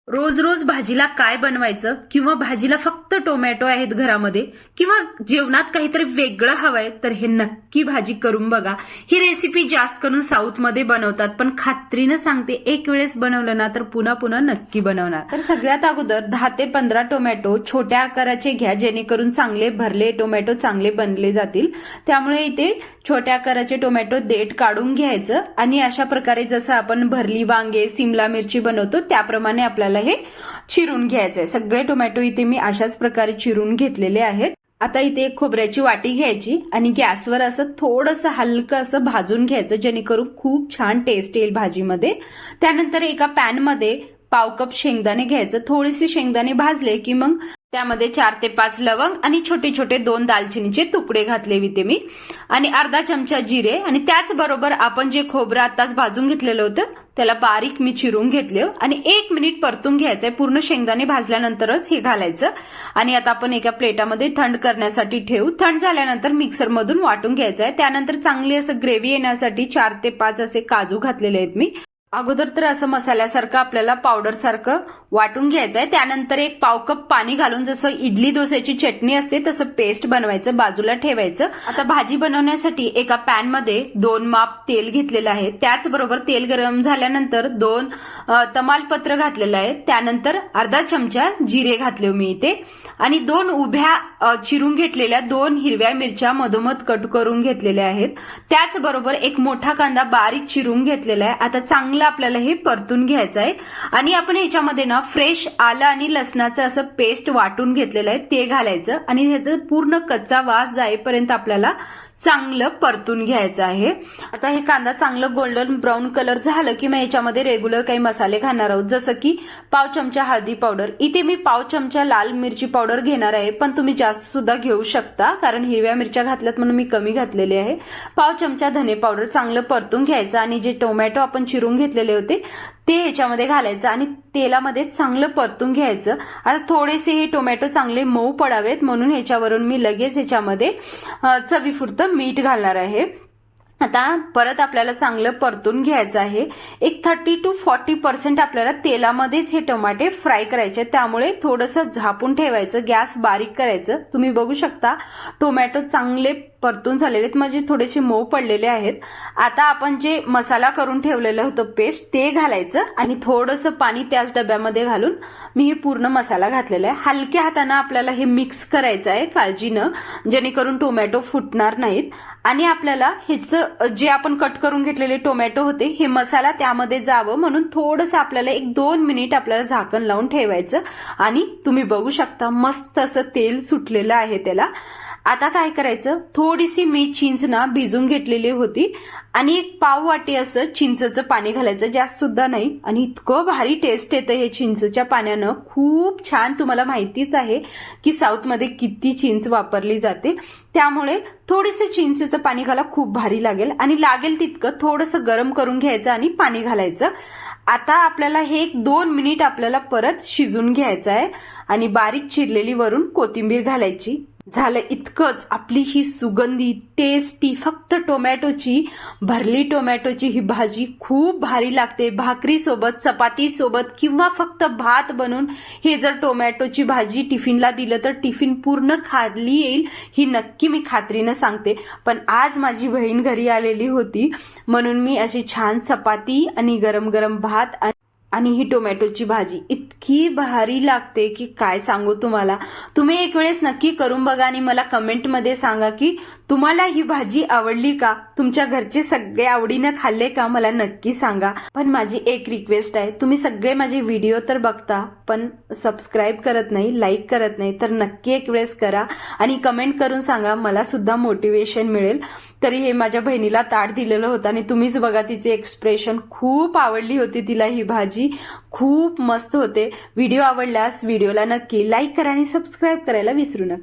रोज रोज भाजीला काय बनवायचं किंवा भाजीला फक्त टोमॅटो आहेत घरामध्ये किंवा जेवणात काहीतरी वेगळं हवंय तर हे नक्की भाजी करून बघा। ही रेसिपी जास्त करून साऊथ मध्ये बनवतात, पण खात्रीनं सांगते एक वेळेस बनवलं ना तर पुन्हा पुन्हा नक्की बनवणार। तर सगळ्यात अगोदर 10 ते 15 टोमॅटो छोट्या आकाराचे घ्या, जेणेकरून चांगले भरले टोमॅटो चांगले बनले जातील। त्यामुळे इथे छोट्या आकाराचे टोमॅटो देठ काढून घ्यायचं आणि अशा प्रकारे जसं आपण भरली वांगे सिमला मिरची बनवतो त्याप्रमाणे आपल्याला हे चिरून घ्यायचंय। सगळे टोमॅटो इथे मी अशाच प्रकारे चिरून घेतलेले आहेत। आता इथे एक खोबऱ्याची वाटी घ्यायची आणि गॅसवर असं थोडंसं हलकं असं भाजून घ्यायचं, जेणेकरून खूप छान टेस्ट येईल भाजीमध्ये। त्यानंतर एका पॅन मध्ये पाव कप शेंगदाणे घ्यायचं। थोडेसे शेंगदाणे भाजले की मग त्यामध्ये 4 ते 5 लवंग आणि छोटे छोटे 2 दालचिनीचे तुकडे घातले होते मी आणि अर्धा चमचा जिरे आणि त्याचबरोबर आपण जे खोबरं आताच भाजून घेतलेलं होतं त्याला बारीक मी चिरून घेतले आणि 1 मिनिट परतून घ्यायचंय। पूर्ण शेंगदाणे भाजल्यानंतरच हे घालायचं आणि आता आपण एका प्लेटामध्ये थंड करण्यासाठी ठेवू। थंड झाल्यानंतर मिक्सर मधून वाटून घ्यायचंय। त्यानंतर चांगली असं ग्रेव्ही येण्यासाठी 4 ते 5 असे काजू घातलेले आहेत मी। अगोदर तर असं मसाल्यासारखं आपल्याला पावडर सारखं वाटून घ्यायचंय। त्यानंतर एक पाव कप पाणी घालून जसं इडली डोस्याची चटणी असते तसं पेस्ट बनवायचं, बाजूला ठेवायचं। आता भाजी बनवण्यासाठी एका पॅन मध्ये 2 माप तेल घेतलेलं आहे। त्याचबरोबर तेल गरम झाल्यानंतर 2 तमालपत्र घातलेलं आहे। त्यानंतर अर्धा चमचा जिरे घातले मी इथे आणि 2 उभ्या चिरून घेतलेल्या 2 हिरव्या मिरच्या मधोमध कट करून घेतलेल्या आहेत। त्याचबरोबर एक मोठा कांदा बारीक चिरून घेतलेला आहे। आता चांगलं आपल्याला हे परतून घ्यायचं आहे आणि आपण ह्याच्यामध्ये ना फ्रेश आलं आणि लसणाचं असं पेस्ट वाटून घेतलेलं आहे ते घालायचं आणि ह्याचं पूर्ण कच्चा वास जाईपर्यंत आपल्याला चांगलं परतून घ्यायचं आहे। आता हे कांदा चांगलं गोल्डन ब्राऊन कलर झालं की मग याच्यामध्ये रेग्युलर काही मसाले घालणार आहोत, जसं की पाव चमचा हळदी पावडर। इथे मी पाव चमचा लाल मिरची पावडर घेणार आहे, पण तुम्ही जास्त सुद्धा घेऊ शकता कारण हिरव्या मिरच्या घातल्यात म्हणून मी कमी घातलेली आहे। पाव चमचा धने पावडर चांगलं परतून घ्यायचं आणि जे टोमॅटो आपण चिरून घेतलेले होते ते ह्याच्यामध्ये घालायचं आणि तेलामध्ये चांगलं परतून घ्यायचं। आता थोडेसे हे टोमॅटो चांगले मऊ पडावेत म्हणून ह्याच्यावरून मी लगेच ह्याच्यामध्ये चवीपुरतं मीठ घालणार आहे। आता परत आपल्याला चांगलं परतून घ्यायचं आहे। एक 30 to 40% आपल्याला तेलामध्येच हे टोमॅटो फ्राय करायचे, त्यामुळे थोडंसं झापून ठेवायचं, गॅस बारीक करायचं। तुम्ही बघू शकता टोमॅटो चांगले परतून झालेले आहेत, म्हणजे थोडेसे मऊ पडलेले आहेत। आता आपण जे मसाला करून ठेवलेलं होतं पेस्ट ते घालायचं आणि थोडंसं पाणी त्याच डब्यामध्ये घालून मी हे पूर्ण मसाला घातलेला आहे। हलक्या हाताने आपल्याला हे मिक्स करायचं आहे काळजीनं, जेणेकरून टोमॅटो फुटणार नाहीत आणि आपल्याला ह्याचं जे आपण कट करून घेतलेले टोमॅटो होते हे मसाला त्यामध्ये जावं म्हणून थोडंसं आपल्याला 1-2 मिनिट आपल्याला झाकण लावून ठेवायचं आणि तुम्ही बघू शकता मस्त असं तेल सुटलेलं आहे त्याला। आता काय करायचं, थोडीशी मी चिंच ना भिजून घेतलेली होती आणि एक पाव वाटी असं चिंचचं पाणी घालायचं, जास्त सुद्धा नाही। आणि इतकं भारी टेस्ट येतं हे चिंचच्या पाण्यानं, खूप छान। तुम्हाला माहितीच आहे की साऊथ मध्ये किती चिंच वापरली जाते, त्यामुळे थोडीसे चिंचेचं पाणी घाला, खूप भारी लागेल आणि लागेल तितकं थोडंसं गरम करून घ्यायचं आणि पाणी घालायचं। आता आपल्याला हे 1-2 मिनिट आपल्याला परत शिजून घ्यायचं आहे आणि बारीक चिरलेली वरून कोथिंबीर घालायची। झालं इतकंच, आपली ही सुगंधी टेस्टी फक्त टोमॅटोची भरली टोमॅटोची ही भाजी खूप भारी लागते। भाकरी सोबत, चपाती सोबत किंवा फक्त भात बनवून हे जर टोमॅटोची भाजी टिफिनला दिलं तर टिफिन पूर्ण खाल्ली येईल, ही नक्की मी खात्रीनं सांगते। पण आज माझी बहीण घरी आलेली होती म्हणून मी अशी छान चपाती आणि गरम गरम भात आणि ही टोमॅटोची भाजी इतकी भारी लागते की काय सांगू तुम्हाला। तुम्ही एक वेळेस नक्की करून बघा आणि मला कमेंटमध्ये सांगा की तुम्हाला ही भाजी आवडली का, तुमच्या घरचे सगळे आवडीनं खाल्ले का, मला नक्की सांगा। पण माझी एक रिक्वेस्ट आहे, तुम्ही सगळे माझे व्हिडिओ तर बघता पण सबस्क्राईब करत नाही, लाईक करत नाही, तर नक्की एक वेळेस करा आणि कमेंट करून सांगा, मला सुद्धा मोटिवेशन मिळेल। तरी हे माझ्या बहिणीला ताट दिलेलं होतं आणि तुम्हीच बघा तिचे एक्सप्रेशन, खूप आवडली होती तिला ही भाजी, खूप मस्त होते। व्हिडिओ आवडल्यास व्हिडिओला नक्की लाईक करा आणि सबस्क्राईब करायला विसरू नका।